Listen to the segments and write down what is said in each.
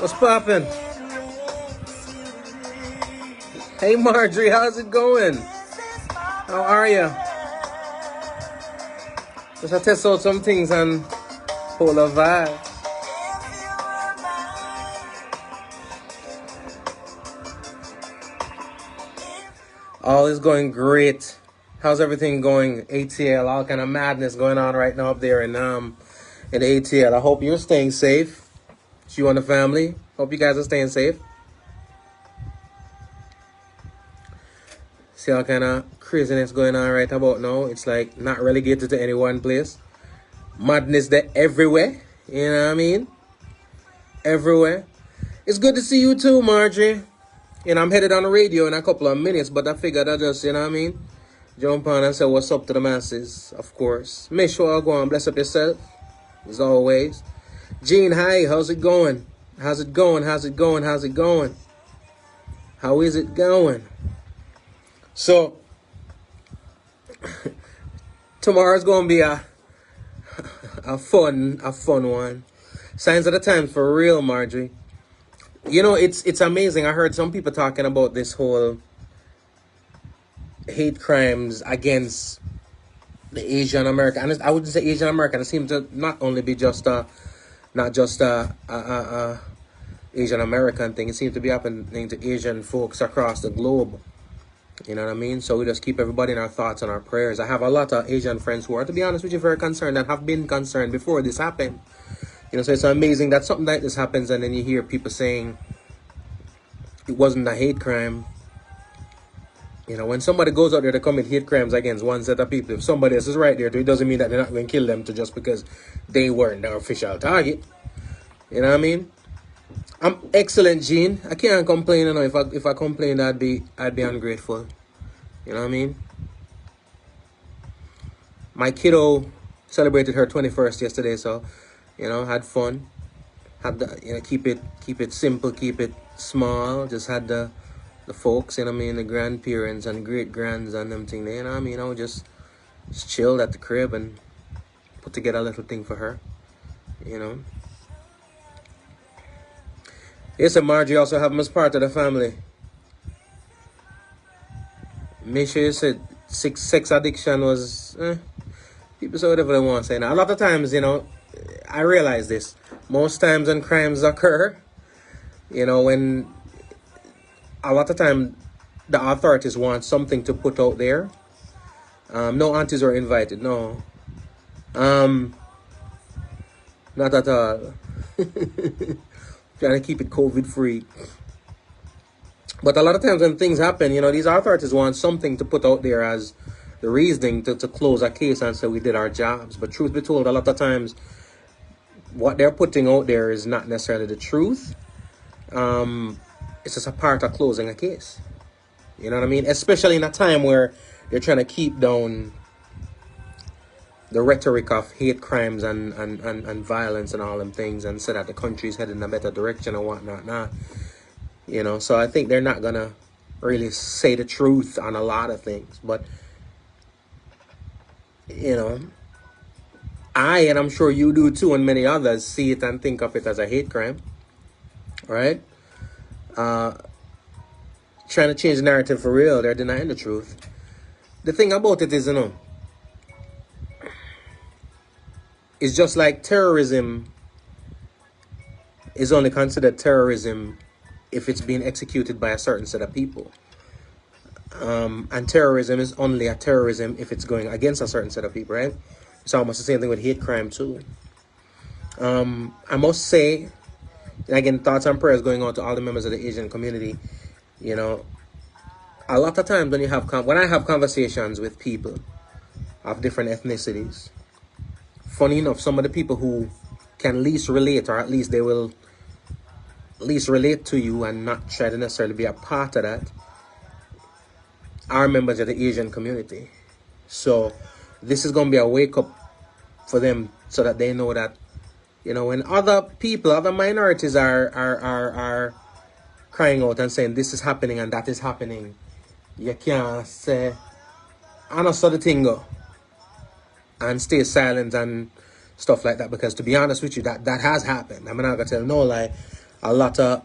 What's poppin'? Hey Marjorie, how's it going? How are you? Just I test out some things and hold a vibe. All is going great. How's everything going? ATL, all kind of madness going on right now up there in the ATL. I hope you're staying safe. You and the family. Hope you guys are staying safe. See all kind of craziness going on right about now. It's like not relegated to any one place. Madness there everywhere. You know what I mean? Everywhere. It's good to see you too, Marjorie. You know, I'm headed on the radio in a couple of minutes, but I figured I just, you know what I mean? Jump on and say what's up to the masses, of course. Make sure I go and bless up yourself, as always. Gene, hi, how's it going? How's it going? How's it going? How's it going? How is it going? So, tomorrow's going to be a fun one. Signs of the times for real, Marjorie. You know, it's amazing. I heard some people talking about this whole hate crimes against the Asian American. And I wouldn't say Asian American. It seems to not only be just not just Asian American thing. It seems to be happening to Asian folks across the globe. You know what I mean? So we just keep everybody in our thoughts and our prayers. I have a lot of Asian friends who are, to be honest with you, very concerned and have been concerned before this happened. You know, so it's amazing that something like this happens and then you hear people saying it wasn't a hate crime. You know, when somebody goes out there to commit hate crimes against one set of people, if somebody else is right there, it doesn't mean that they're not going to kill them just because they weren't the official target. You know what I mean? I'm excellent, Gene. I can't complain. You know, if I complained, I'd be ungrateful. You know what I mean? My kiddo celebrated her 21st yesterday, so you know, had fun. Had the, you know, keep it simple, keep it small. Just had the folks, you know what I mean, the grandparents and great grands and them thing. You know what I mean? I just chilled at the crib and put together a little thing for her. You know. Yes, and Margie also have him as part of the family. Make sure you said sex addiction was people say whatever they want to say. Now, a lot of times, you know, I realize this. Most times when crimes occur, you know, when a lot of time the authorities want something to put out there. No aunties are invited. No. Not at all. Trying to keep it COVID free. But a lot of times when things happen, you know, these authorities want something to put out there as the reasoning to close a case and say we did our jobs. But truth be told, a lot of times what they're putting out there is not necessarily the truth. It's just a part of closing a case. You know what I mean? Especially in a time where they're trying to keep down the rhetoric of hate crimes and violence and all them things and say that the country's headed in a better direction and whatnot. You know, so I think they're not going to really say the truth on a lot of things. But, you know, and I'm sure you do too, and many others see it and think of it as a hate crime. Right? Trying to change the narrative for real, they're denying the truth. The thing about it is, you know, it's just like terrorism is only considered terrorism if it's being executed by a certain set of people. And terrorism is only a terrorism if it's going against a certain set of people, right? It's almost the same thing with hate crime too. I must say, and again, thoughts and prayers going on to all the members of the Asian community. You know, a lot of times when I have conversations with people of different ethnicities, funny enough, some of the people who can least relate, or at least they will least relate to you and not try to necessarily be a part of that, are members of the Asian community. So this is going to be a wake up for them so that they know that, you know, when other people, other minorities are crying out and saying this is happening and that is happening, you can't say, I know so the thing go, and stay silent and stuff like that. Because to be honest with you, that has happened. I'm not going to tell no lie. a lot of,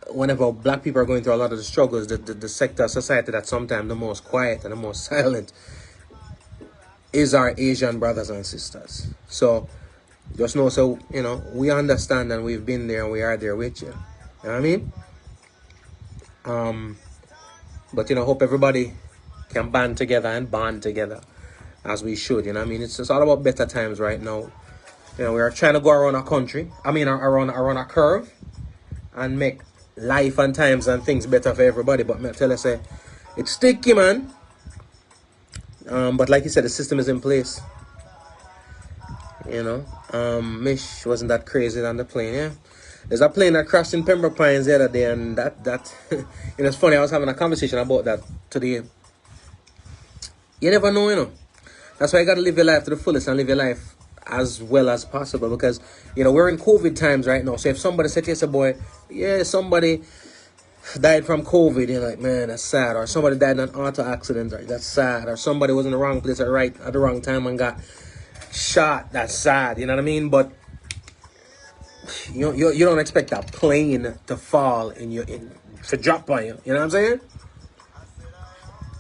whenever black people are going through a lot of the struggles, the sector of society that's sometimes the most quiet and the most silent is our Asian brothers and sisters. So just know, so we understand and we've been there and we are there with you. You know what I mean? But hope everybody can band together and bond together as we should. You know what I mean? It's all about better times right now. We are trying to go around our country. I mean, around a curve and make life and times and things better for everybody. But I tell you, say, it's sticky, man. But like you said, the system is in place. Mish wasn't that crazy on the plane, yeah. There's a plane that crashed in Pembroke Pines the other day, and that it's funny. I was having a conversation about that today. You never know. That's why you gotta live your life to the fullest and live your life as well as possible, because we're in COVID times right now. So if somebody said to you, boy, yeah, somebody died from COVID, you're like, man, that's sad. Or somebody died in an auto accident, right? That's sad. Or somebody was in the wrong place at the wrong time and got shot. That's sad. You know what I mean? But you don't expect that plane to fall to drop on you. You know what I'm saying?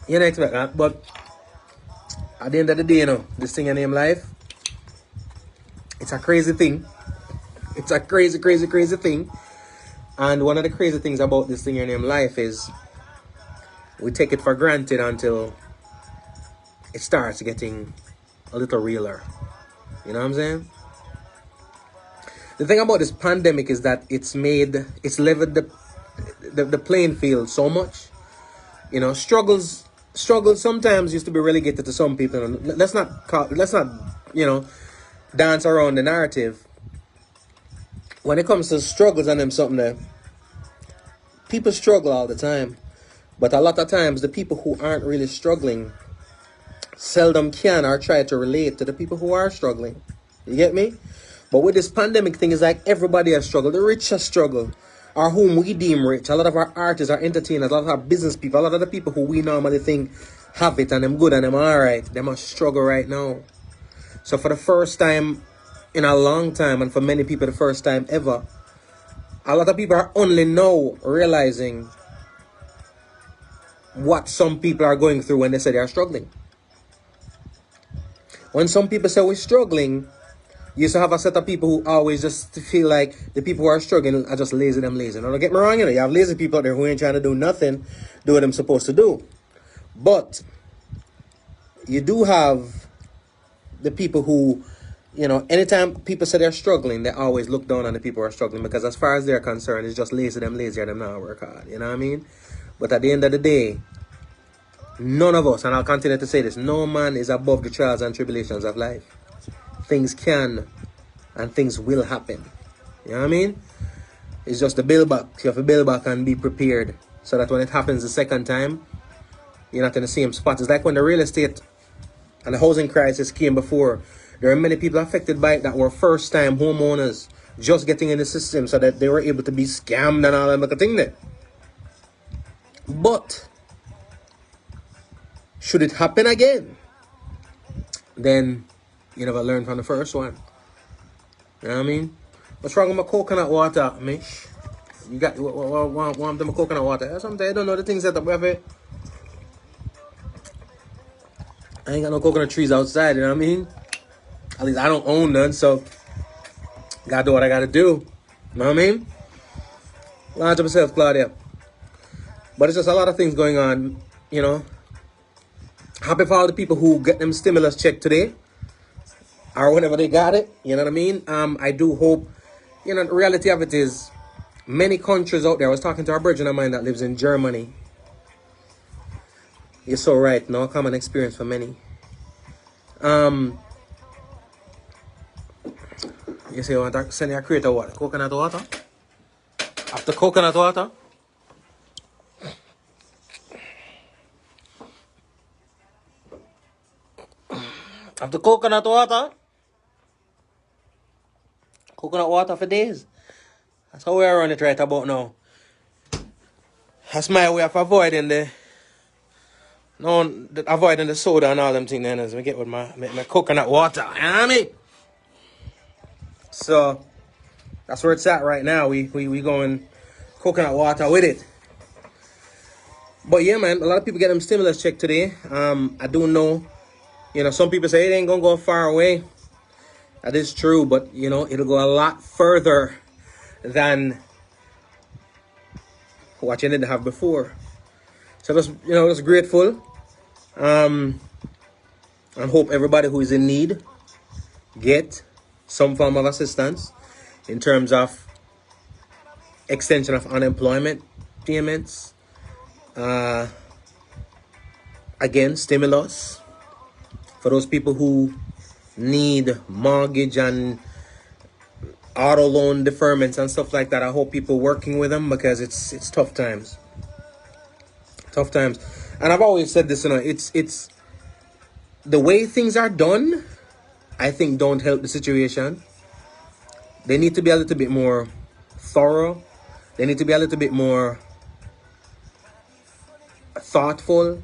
You don't expect that. But at the end of the day, this thing named life, it's a crazy thing. It's a crazy, crazy, crazy thing. And one of the crazy things about this thing named life is we take it for granted until it starts getting a little realer. You know what I'm saying? The thing about this pandemic is that it's leveled the playing field so much. Struggles sometimes used to be relegated to some people. Let's not dance around the narrative. When it comes to struggles and them something there, people struggle all the time. But a lot of times the people who aren't really struggling seldom can or try to relate to the people who are struggling. You get me? But with this pandemic thing, it's like everybody has struggled. The rich have struggled, or whom we deem rich. A lot of our artists, our entertainers, a lot of our business people, a lot of the people who we normally think have it and them good and them alright, they must struggle right now. So for the first time in a long time, and for many people the first time ever, a lot of people are only now realizing what some people are going through when they say they are struggling. When some people say we're struggling, you used to have a set of people who always just feel like the people who are struggling are just lazy. Now, don't get me wrong, you have lazy people out there who ain't trying to do nothing, do what they're supposed to do. But you do have the people who, anytime people say they're struggling, they always look down on the people who are struggling, because as far as they're concerned, it's just lazier them not work hard. You know what I mean? But at the end of the day, none of us, and I'll continue to say this, no man is above the trials and tribulations of life. Things can and things will happen. You know what I mean? It's just the build back. You have to build back and be prepared so that when it happens the second time, you're not in the same spot. It's like when the real estate and the housing crisis came before. There are many people affected by it that were first time homeowners just getting in the system so that they were able to be scammed and all that kind thing there. But should it happen again, then you never learn from the first one. You know what I mean? What's wrong with my coconut water, Mish? You got want them coconut water? Sometimes I don't know the things that we have here. I ain't got no coconut trees outside, you know what I mean? At least I don't own none, so gotta do what I gotta do. You know what I mean? Launch up yourself, Claudia. But it's just a lot of things going on, Happy for all the people who get them stimulus check today, or whenever they got it, you know what I mean? I do hope, the reality of it is, many countries out there, I was talking to a virgin of mine that lives in Germany. You're so right, no common experience for many. You say you want to send your creator what? Coconut water? After coconut water? After coconut water? Coconut water for days. That's how we are on it right about now. That's my way of avoiding avoiding the soda and all them things then as we get with my coconut water. You know what I mean? So That's where it's at right now. We going coconut water with it. But yeah, man, a lot of people get them stimulus check today. I do know, some people say it ain't gonna go far away. That is true, but it'll go a lot further than what you didn't have before. So just grateful. And hope everybody who is in need get some form of assistance in terms of extension of unemployment payments. Again, stimulus for those people who need mortgage and auto loan deferments and stuff like that. I hope people working with them, because it's tough times. Tough times. And I've always said this, it's the way things are done, I think, don't help the situation. They need to be a little bit more thorough. They need to be a little bit more thoughtful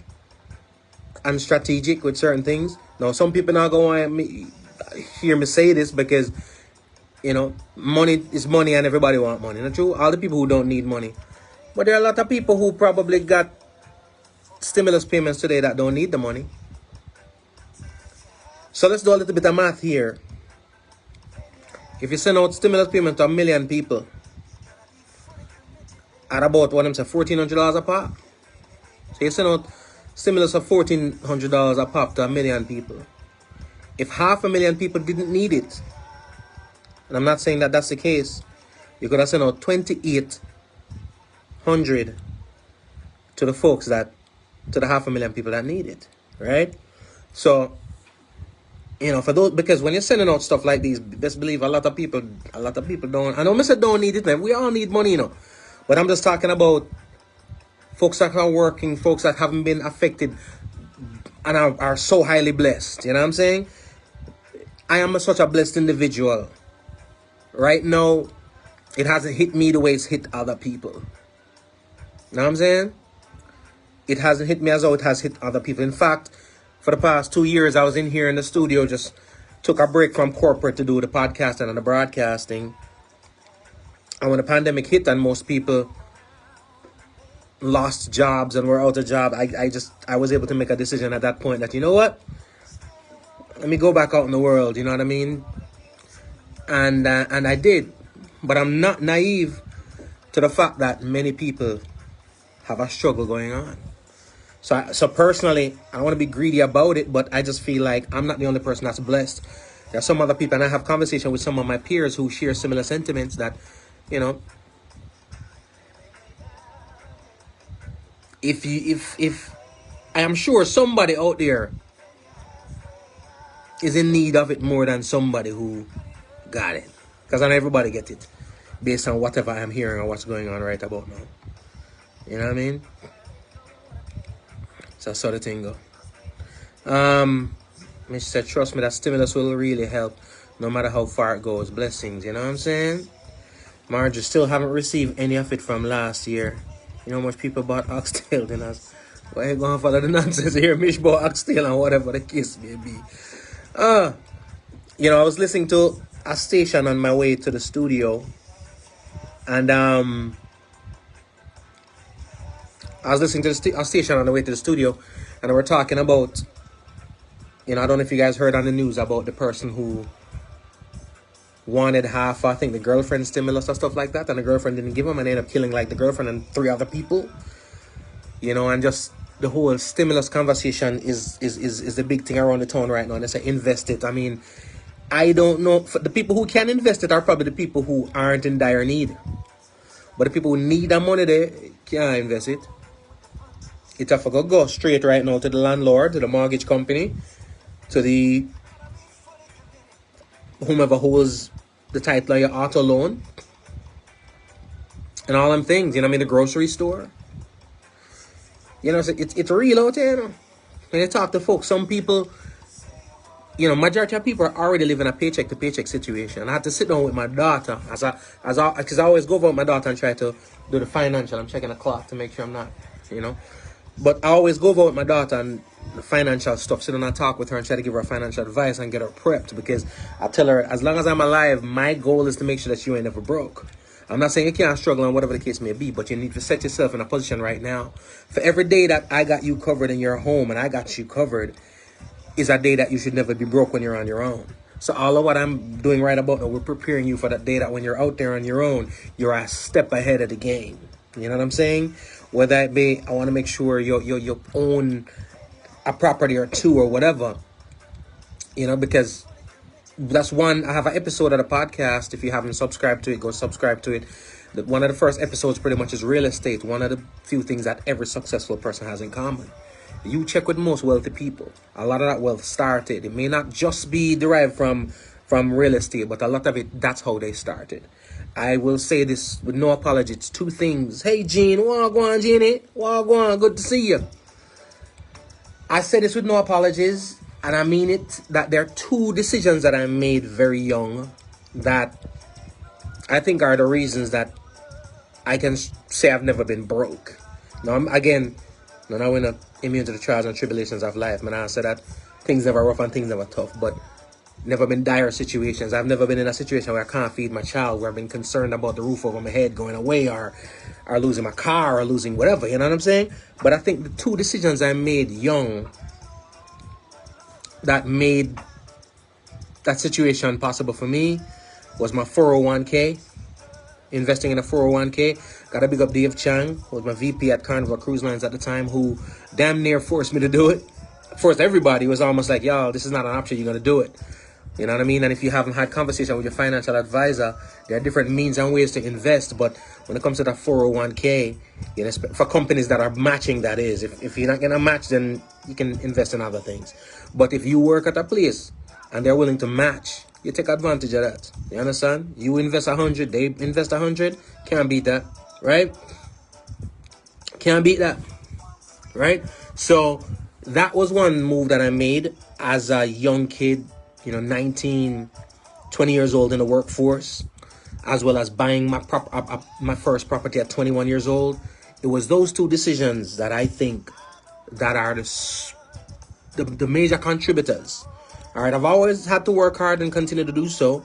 and strategic with certain things. Now, some people not going to hear me say this, because money is money and everybody want money. Not true? All the people who don't need money. But there are a lot of people who probably got stimulus payments today that don't need the money. So let's do a little bit of math here. If you send out stimulus payment to 1 million people at about what I'm saying, $1,400 a pop. So you send out stimulus of $1,400 a pop to 1 million people. If 500,000 people didn't need it, and I'm not saying that that's the case, you could have sent out 2,800 to the folks to the 500,000 people that need it, right? So, for those, because when you're sending out stuff like these, best believe a lot of people don't. I know Mr. don't need it, man. We all need money, but I'm just talking about folks that are working, folks that haven't been affected and are so highly blessed. You know what I'm saying? I am such a blessed individual. Right now, it hasn't hit me the way it's hit other people. You know what I'm saying? It hasn't hit me as though it has hit other people. In fact, for the past 2 years, I was in here in the studio, just took a break from corporate to do the podcasting and the broadcasting. And when the pandemic hit and most people lost jobs and were out of job, I was able to make a decision at that point that, you know what? Let me go back out in the world, you know what I mean? And I did. But I'm not naive to the fact that many people have a struggle going on. So personally, I don't want to be greedy about it, but I just feel like I'm not the only person that's blessed. There are some other people, and I have conversation with some of my peers who share similar sentiments that, if I am sure somebody out there is in need of it more than somebody who got it. Because not everybody get it based on whatever I'm hearing or what's going on right about now. You know what I mean? So that's how the thing go. She said, trust me, that stimulus will really help no matter how far it goes. Blessings, you know what I'm saying? Margie, still haven't received any of it from last year. You know how much people bought oxtail in us? Why you going to follow the nonsense here? Mish bought oxtail and whatever the case may be. I was listening to a station on my way to the studio. And I was listening to a station on the way to the studio, and they were talking about, I don't know if you guys heard on the news about the person who wanted half, I think, the girlfriend stimulus or stuff like that, and the girlfriend didn't give him, and ended up killing like the girlfriend and 3 other people. And just the whole stimulus conversation is the big thing around the town right now. And they say invest it. I mean, I don't know. For the people who can invest it are probably the people who aren't in dire need. But the people who need that money, they can't invest it. It have to go straight right now to the landlord, to the mortgage company, to the whomever holds the title of your auto loan, and all them things. The grocery store. It's real out there. When you talk to folks, some people, majority of people are already living a paycheck to paycheck situation. I had to sit down with my daughter because I always go over with my daughter and try to do the financial. I'm checking the clock to make sure I'm not, But I always go over with my daughter and financial stuff. Sit down and talk with her and try to give her financial advice and get her prepped, because I tell her, as long as I'm alive, my goal is to make sure that you ain't never broke. I'm not saying you can't struggle and whatever the case may be, but you need to set yourself in a position right now. For every day that I got you covered in your home and I got you covered is a day that you should never be broke when you're on your own. So all of what I'm doing right about now, we're preparing you for that day that when you're out there on your own, you're a step ahead of the game. You know what I'm saying? Whether it be, I want to make sure you own a property or two or whatever, you know, because that's one. I have an episode of the podcast. If you haven't subscribed to it, go subscribe to it. One of the first episodes pretty much is real estate. One of the few things that every successful person has in common. You check with most wealthy people. A lot of that wealth started. It may not just be derived from real estate, but a lot of it, that's how they started. I will say this with no apology. It's two things. Hey, Gene. Wagwan, Jeannie. Wagwan. Good to see you. I say this with no apologies, and I mean it, that there are two decisions that I made very young that I think are the reasons that I can say I've never been broke. Now, we're not immune to the trials and tribulations of life. Man, I said that things never rough and things never tough, but never been dire situations. I've never been in a situation where I can't feed my child, where I've been concerned about the roof over my head going away, or losing my car, or losing whatever, you know what I'm saying? But I think the two decisions I made young that made that situation possible for me was my 401k, investing in a 401k. Gotta big up Dave Chang, who was my VP at Carnival Cruise Lines at the time, who damn near forced me to do it. Forced everybody. It was almost like, y'all, this is not an option, you're gonna do it. You know what I mean? And if you haven't had conversation with your financial advisor, there are different means and ways to invest. But when it comes to that 401k, you know, for companies that are matching, that is, if you're not going to match, then you can invest in other things. But if you work at a place and they're willing to match, you take advantage of that. You understand? You invest 100, they invest 100. Can't beat that, right? Can't beat that, right? So that was one move that I made as a young kid, you know, 19, 20 years old in the workforce, as well as buying my first property at 21 years old. It was those two decisions that I think that are the major contributors. All right, I've always had to work hard and continue to do so.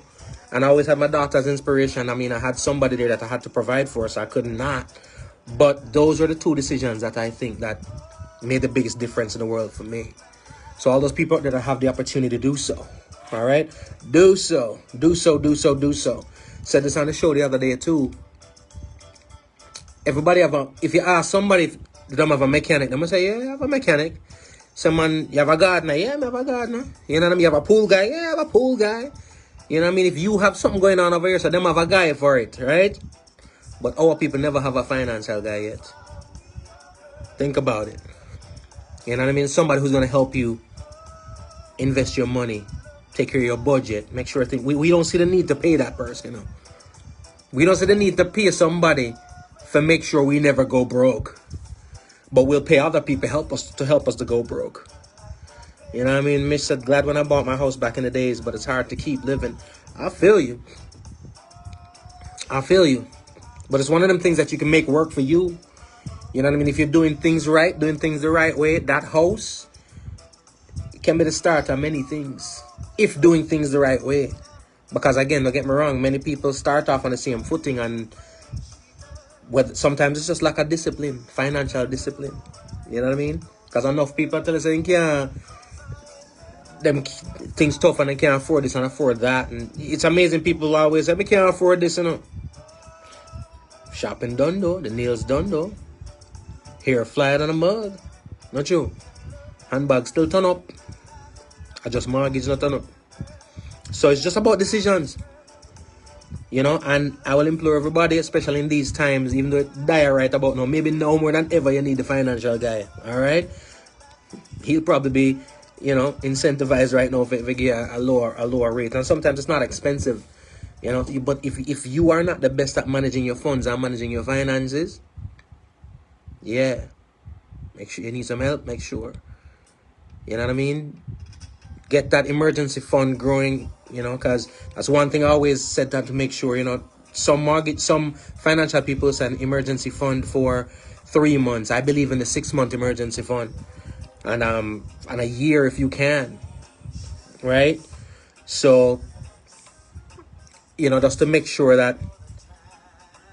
And I always had my daughter as inspiration. I mean, I had somebody there that I had to provide for, so I could not. But those are the two decisions that I think that made the biggest difference in the world for me. So all those people out there that have the opportunity to do so, all right, do so. Said this on the show the other day too. Everybody if you ask somebody if they don't have a mechanic, they're gonna say, yeah, I have a mechanic. Someone, you have a gardener, yeah, I have a gardener. You know what I mean? You have a pool guy, yeah, I have a pool guy. You know what I mean? If you have something going on over here, so them have a guy for it, right? But our people never have a financial guy yet. Think about it. You know what I mean? Somebody who's gonna help you invest your money, take care of your budget, make sure we don't see the need to pay that person, you know. We don't see the need to pay somebody for make sure we never go broke. But we'll pay other people help us to go broke. You know what I mean? Mitch said, glad when I bought my house back in the days, but it's hard to keep living. I feel you. But it's one of them things that you can make work for you. You know what I mean? If you're doing things the right way, that house can be the start of many things. If doing things the right way. Because again, don't get me wrong, many people start off on the same footing, and sometimes it's just lack of discipline, financial discipline. You know what I mean? Because enough people tell us them things tough and they can't afford this and afford that. And it's amazing, people always say, I can't afford this, you know. Shopping done though, the nails done though. Hair flying on a mug. Not you. Handbag still turn up. I just mortgage not turn up. So it's just about decisions. You know, and I will implore everybody, especially in these times, even though it's dire right about now, maybe no more than ever you need the financial guy. Alright? He'll probably be, you know, incentivized right now if get a lower rate. And sometimes it's not expensive. You know, but if you are not the best at managing your funds and managing your finances, yeah, make sure you need some help, make sure. You know what I mean? Get that emergency fund growing, you know, because that's one thing I always said, that to make sure, you know, some financial people say an emergency fund for 3 months. I believe in the 6-month emergency fund. and a year if you can, right? So, just to make sure that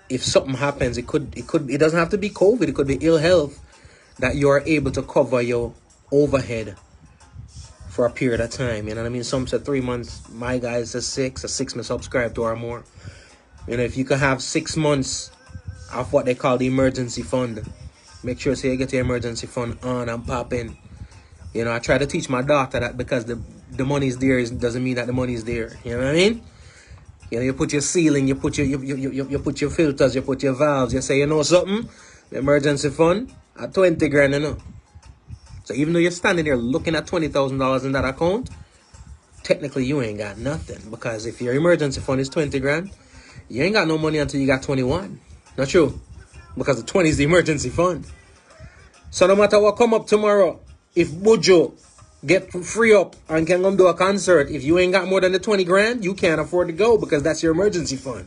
if something happens, it doesn't have to be COVID, it could be ill health, that you are able to cover your overhead for a period of time. You know what I mean? Some said 3 months. My guys said 6. A 6 months subscribe to or more. If you can have 6 months of what they call the emergency fund, make sure so you get your emergency fund on and popping. I try to teach my daughter that because the money's there doesn't mean that the money's there. You know what I mean? You put your ceiling, you put you put your filters, you put your valves. You say, something, the emergency fund at 20 grand, So even though you're standing there looking at $20,000 in that account, technically you ain't got nothing. Because if your emergency fund is 20 grand, you ain't got no money until you got 21. Not true? Because the 20 is the emergency fund. So no matter what come up tomorrow, if Bujo get free up and can come do a concert, if you ain't got more than the 20 grand, you can't afford to go because that's your emergency fund.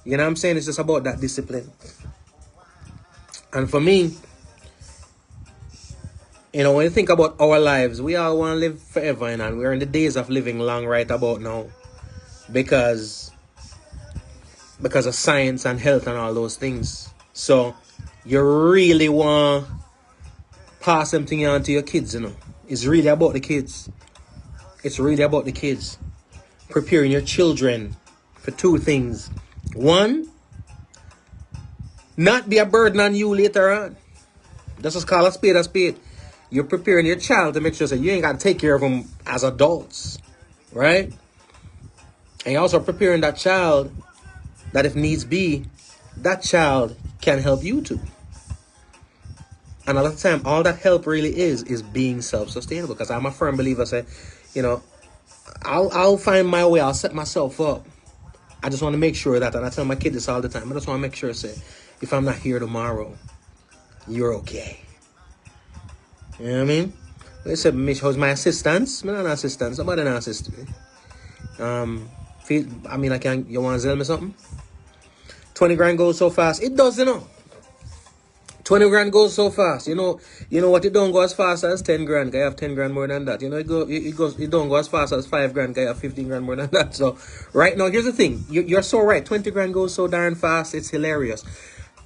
You know what I'm saying? It's just about that discipline. And for me, when you think about our lives, we all want to live forever, and we're in the days of living long right about now. Because of science and health and all those things. So you really want to pass something on to your kids, It's really about the kids. It's really about the kids. Preparing your children for 2 things. 1, not be a burden on you later on. That's just call a spade a spade. You're preparing your child to make sure that you ain't got to take care of them as adults, right? And you're also preparing that child that if needs be, that child can help you too. And a lot of the time, all that help really is being self-sustainable. Because I'm a firm believer, I'll find my way, I'll set myself up. I just want to make sure that, and I tell my kids this all the time, I just want to make sure, if I'm not here tomorrow, you're okay. You know what I mean? They said, how's my assistance? I'm not an assistant. Somebody not assist me. You want to tell me something? 20 grand goes so fast. It does, 20 grand goes so fast. You know what? It don't go as fast as 10 grand. I have 10 grand more than that. It don't go as fast as 5 grand. I have 15 grand more than that. So right now, here's the thing. You're so right. 20 grand goes so darn fast. It's hilarious.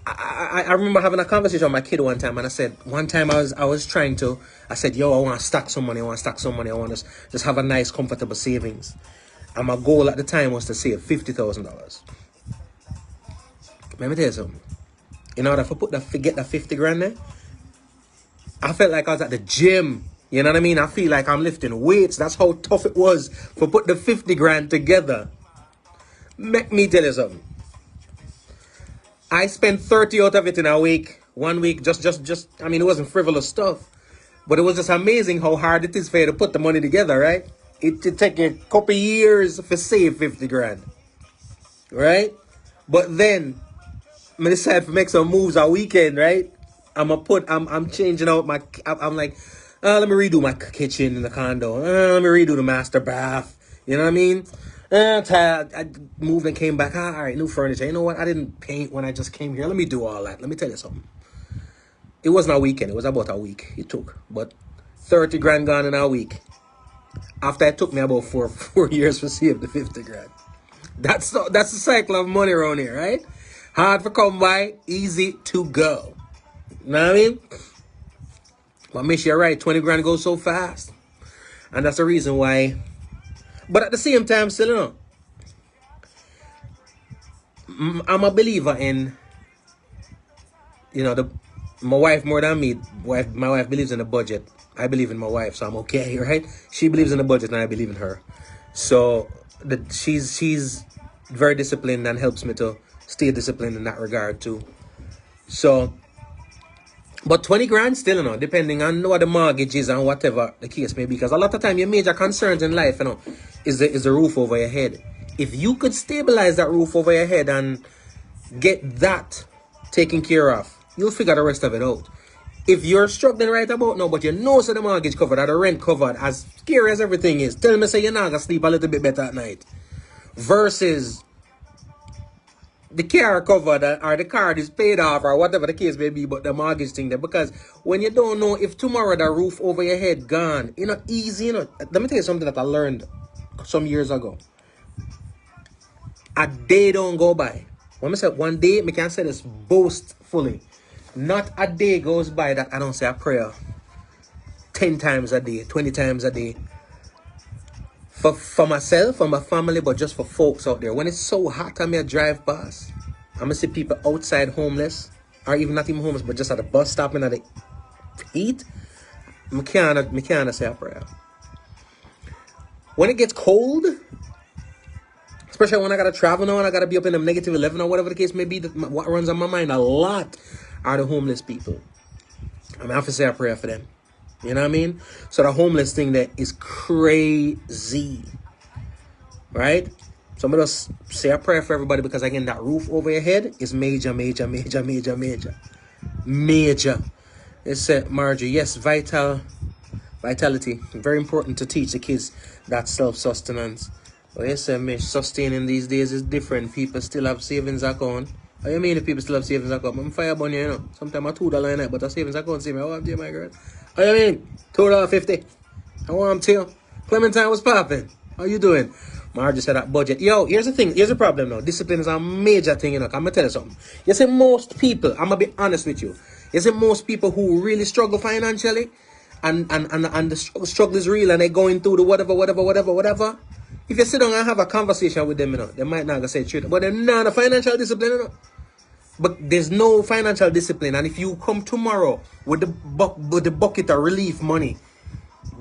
I remember having a conversation with my kid one time, and I said, one time I said, yo, I want to stack some money. I want to just have a nice, comfortable savings. And my goal at the time was to save $50,000. Let me tell you something. In order to get that 50 grand there, I felt like I was at the gym. You know what I mean? I feel like I'm lifting weights. That's how tough it was for put the 50 grand together. Make me tell you something. I spent 30 out of it in a week. 1 week, it wasn't frivolous stuff. But it was just amazing how hard it is for you to put the money together, right? It take a couple years to save 50 grand. Right? But then, I decided to make some moves a weekend, right? I'm changing out I'm like, let me redo my kitchen in the condo. Let me redo the master bath. You know what I mean? I moved and came back. All right, new furniture. You know what? I didn't paint when I just came here. Let me do all that. Let me tell you something. It wasn't a weekend. It was about a week it took. But 30 grand gone in a week. After it took me about four years to save the 50 grand. That's the cycle of money around here, right? Hard to come by, easy to go. You know what I mean? But Miss, you're right. 20 grand goes so fast. And that's the reason why. But at the same time, still, I'm a believer in, my wife more than me. My wife believes in the budget. I believe in my wife, so I'm okay, right? She believes in the budget, and I believe in her. So she's very disciplined and helps me to stay disciplined in that regard too. So, but 20 grand still, depending on what the mortgage is and whatever the case may be. Because a lot of time, your major concerns in life, is the roof over your head. If you could stabilize that roof over your head and get that taken care of, you'll figure the rest of it out. If you're struggling right about now, but so the mortgage covered or the rent covered, as scary as everything is, tell me say you're not going to sleep a little bit better at night. Versus the car covered or the card is paid off or whatever the case may be, but the mortgage thing there. Because when you don't know if tomorrow the roof over your head gone, easy, Let me tell you something that I learned some years ago. A day don't go by. When I say one day, I can say this boastfully. Not a day goes by that I don't say a prayer 10 times a day, 20 times a day. For myself, for my family, but just for folks out there. When it's so hot, I may drive past. I'm going to see people outside homeless, or even not even homeless, but just at the bus stop and at the eat. I can't say a prayer. When it gets cold, especially when I got to travel now and I got to be up in them -11 or whatever the case may be, what runs on my mind a lot are the homeless people. I have to say a prayer for them. You know what I mean? So the homeless thing there is crazy. Right? So I'm going to say a prayer for everybody because, again, that roof over your head is major, major, major, major, major. Major. It said, Margie, yes, vitality. Very important to teach the kids that self-sustenance. But yes, sustaining these days is different. People still have savings account. What do you mean if people still have savings account? I'm fire bunny, Sometimes I $2 in it, but a savings account say me, oh, I'm my girl. What do you mean? $2.50. I want to. Clementine was popping. How you doing? Margie said that budget. Yo, here's the thing. Here's the problem now. Discipline is a major thing, I'm going to tell you something. You see, most people, I'm going to be honest with you. You see, most people who really struggle financially and the struggle is real and they're going through the whatever. If you sit down and have a conversation with them, they might not say truth. But they're not a financial discipline, But there's no financial discipline. And if you come tomorrow with the bucket of relief money,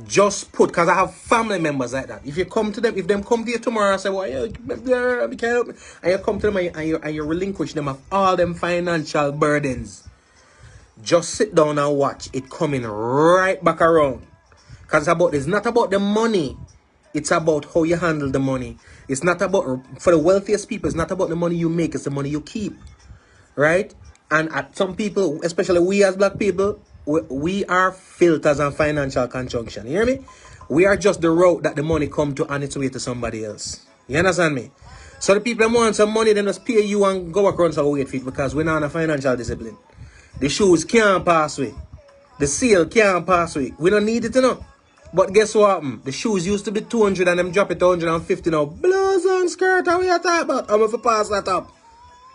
just put, because I have family members like that. If you come to them, if them come to you tomorrow and say, well, you can't help me, and you come to them and you relinquish them of all them financial burdens, just sit down and watch it coming right back around. Because it's not about the money. It's about how you handle the money. It's not about, for the wealthiest people, it's not about the money you make, it's the money you keep. Right? And at some people, especially we as black people, we are filters and financial conjunction. You hear me? We are just the route that the money come to on its way to somebody else. You understand me? So the people that want some money, then just pay you and go across and wait for it because we're not on a financial discipline. The shoes can't pass way. The sale can't pass way. We don't need it, But guess what happened? The shoes used to be 200 and them drop it to 150 now. Blouse and skirt, how we are talking about? I'm going to pass that up.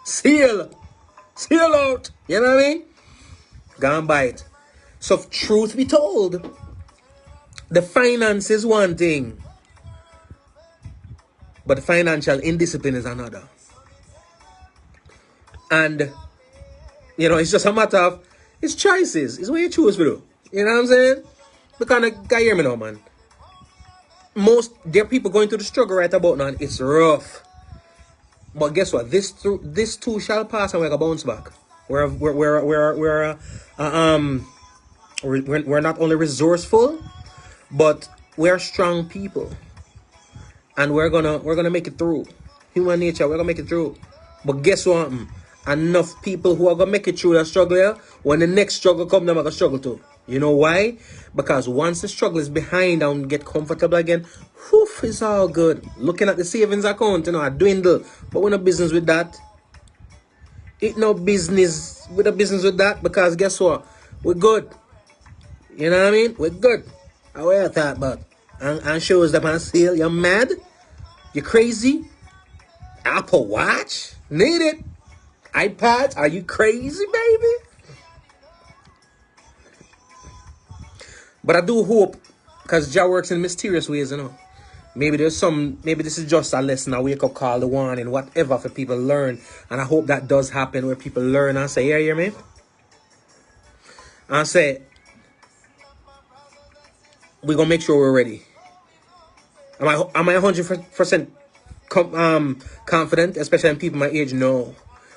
Sale out. You know what I mean? Go and buy it. So, truth be told, the finance is one thing, but the financial indiscipline is another. And, it's just a matter of, it's choices. It's what you choose to do. You know what I'm saying? Because I can hear me now, man. There are people going through the struggle right about now. It's rough. But guess what? This too shall pass and we're gonna bounce back. We're not only resourceful, but we're strong people, and we're gonna make it through. Human nature, we're gonna make it through. But guess what? Enough people who are gonna make it through that struggle here. When the next struggle comes, they're gonna struggle too. You know why? Because once the struggle is behind and get comfortable again, it's all good. Looking at the savings account, I dwindle. But we're no business with that. It's no business with that because guess what? We're good. You know what I mean? We're good. How are you talking about? And shows up on sale. You're mad? You crazy? Apple Watch? Need it? iPads? Are you crazy, baby? But I do hope, because Jah works in mysterious ways, Maybe this is just a lesson, a wake-up call, the warning, whatever for people to learn. And I hope that does happen where people learn and say, hear me? And say, we're going to make sure we're ready. Am I 100% confident, especially in people my age? No.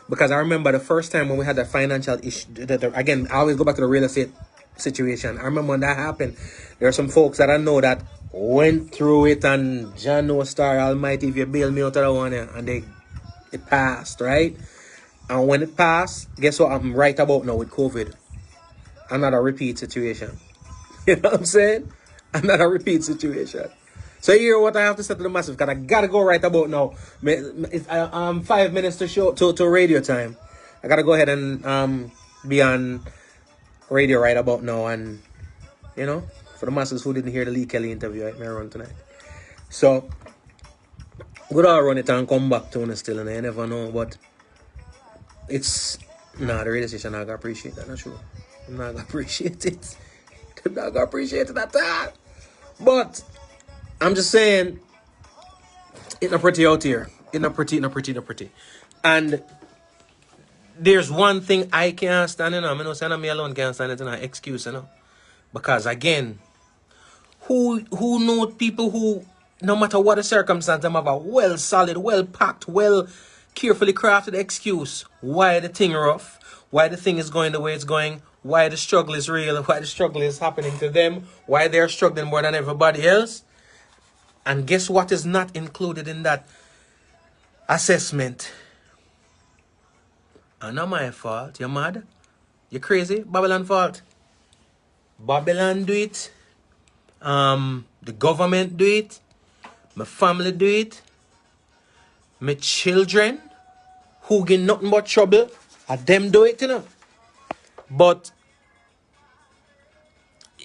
Because I remember the first time when we had that financial issue, again, I always go back to the real estate situation. I remember when that happened, there are some folks that I know that went through it, and Jah know Star Almighty, if you bail me out of that one, and it passed, right? And when it passed, guess what I'm right about now with COVID? Another repeat situation. You know what I'm saying? Another repeat situation. So you hear what I have to say to the massive, because I gotta go right about now. It's 5 minutes to show to radio time. I gotta go ahead and be on radio right about now, and for the masses who didn't hear the Lee Kelly interview, I may run tonight. So good all run it and come back to it still, and I never know, but it's the radio station not gonna appreciate that, not sure. I'm not gonna appreciate it. I'm not gonna appreciate it at all. But I'm just saying, it's not pretty out here. It's not pretty. And there's one thing I can't stand, I'm not saying me alone can't stand it, excuse, Because again, who know people who, no matter what the circumstance, them have a well solid, well packed, well carefully crafted excuse why the thing rough, why the thing is going the way it's going, why the struggle is real, why the struggle is happening to them, why they're struggling more than everybody else. And guess what is not included in that assessment? And not my fault. You're mad? You crazy? Babylon fault. Babylon do it. The government do it. My family do it. My children who get nothing but trouble, and them do it, But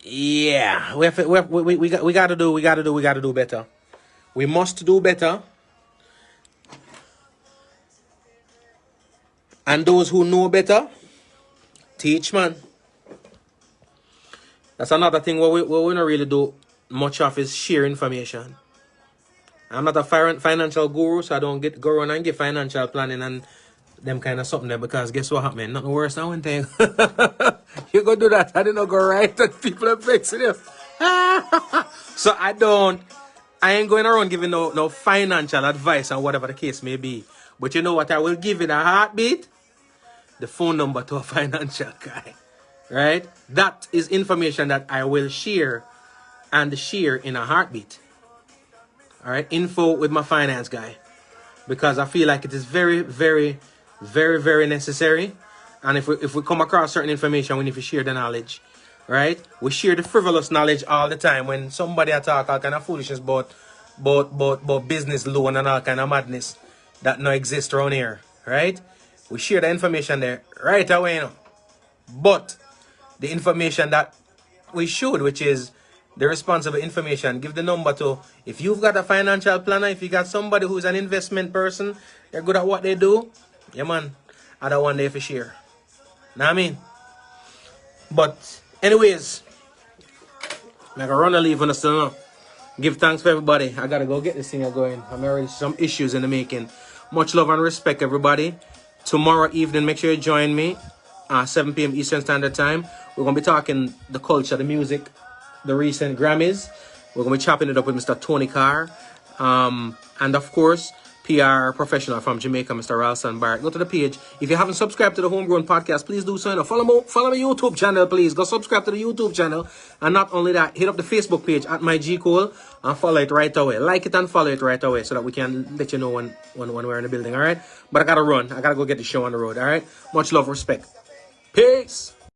yeah, we gotta do better. We must do better. And those who know better, teach, man. That's another thing what we don't really do much of is share information. I'm not a financial guru, so I don't go around and give financial planning and them kind of something there, because guess what happened? Nothing worse than one thing. You go do that, I didn't go right, and people are fixing it. So I ain't going around giving no financial advice or whatever the case may be. But you know what I will give it a heartbeat? The phone number to a financial guy. Right? That is information that I will share in a heartbeat. Alright? Info with my finance guy. Because I feel like it is very, very, very, very necessary. And if we come across certain information, we need to share the knowledge. Right? We share the frivolous knowledge all the time when somebody talk all kind of foolishness about business loan and all kind of madness that no exist around here. Right? We share the information there right away, But the information that we should, which is the responsible information, give the number to, if you've got a financial planner, if you got somebody who's an investment person, they're good at what they do, yeah, man, I don't want day for share. Know what I mean? But anyways, I'm gonna run a leave on us now. Give thanks for everybody. I gotta go get this thing going. I'm already some issues in the making. Much love and respect, everybody. Tomorrow evening, make sure you join me, 7 p.m. Eastern Standard Time. We're going to be talking the culture, the music, the recent Grammys. We're going to be chopping it up with Mr. Tony Carr. And of course, PR professional from Jamaica, Mr. Ralston Barrett. Go to the page. If you haven't subscribed to the Homegrown Podcast, please do so. Follow my YouTube channel, please. Go subscribe to the YouTube channel. And not only that, hit up the Facebook page at my G Cole and follow it right away. Like it and follow it right away so that we can let you know when we're in the building, all right? But I got to run. I got to go get the show on the road, all right? Much love, respect. Peace.